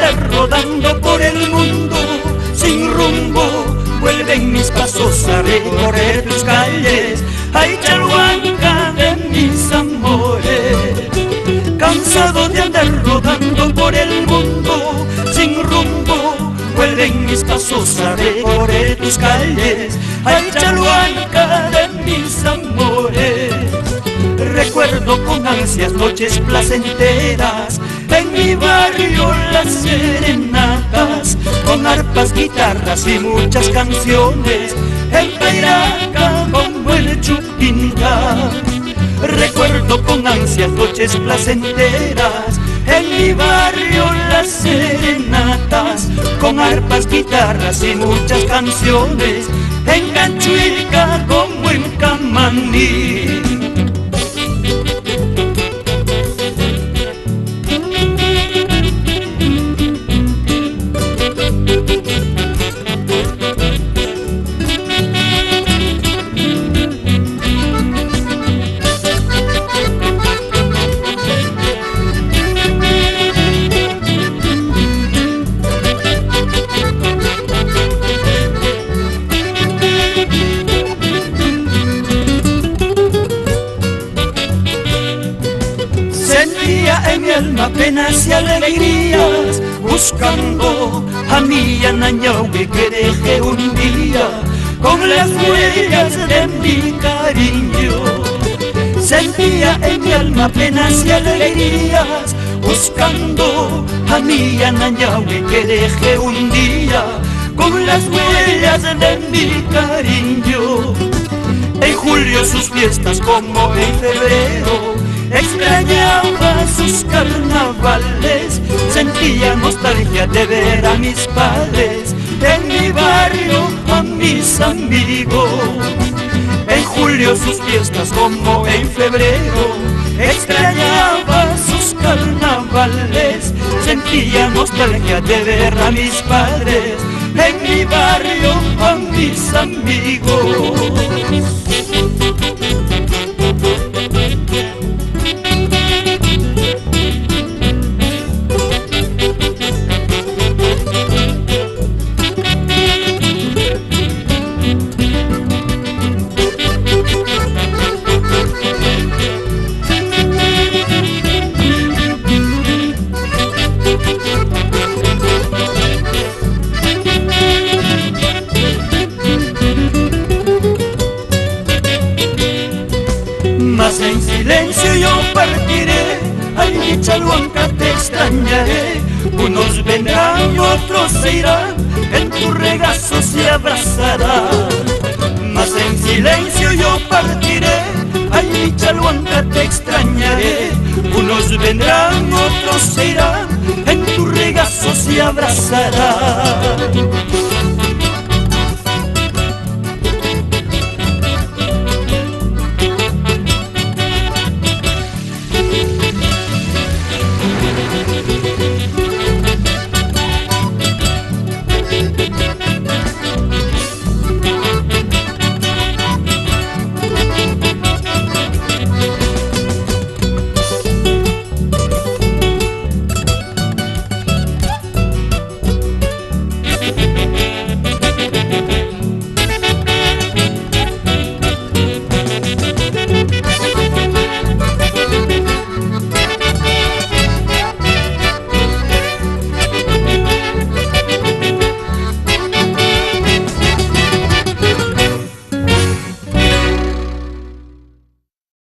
andar rodando por el mundo sin rumbo, vuelven mis pasos a recorrer tus calles. Ay, Chalhuanca de mis amores, cansado de andar rodando por el mundo sin rumbo, vuelven mis pasos a recorrer tus calles. Ay, Chalhuanca de mis amores, recuerdo con ansias noches placenteras, en mi barrio las serenatas, con arpas, guitarras y muchas canciones, en Pairaca como el Chupinca. Recuerdo con ansias noches placenteras, en mi barrio las serenatas, con arpas, guitarras y muchas canciones, en Canchuilca como en Camaní. Sentía en mi alma penas y alegrías, buscando a mi Anañahue que dejé un día, con las huellas de mi cariño. Sentía en mi alma penas y alegrías, buscando a mi Anañahue que dejé un día, con las huellas de mi cariño. En julio sus fiestas como en febrero, extrañaba sus carnavales, sentía nostalgia de ver a mis padres, en mi barrio a mis amigos. En julio sus fiestas como en febrero, extrañaba sus carnavales, sentía nostalgia de ver a mis padres, en mi barrio a mis amigos. Mas en silencio yo partiré, ay mi Chalhuanca te extrañaré. Unos vendrán, otros se irán, en tu regazo se abrazarán. Mas en silencio yo partiré, ay mi Chalhuanca te extrañaré. Unos vendrán, otros se irán, en tu regazo se abrazarán.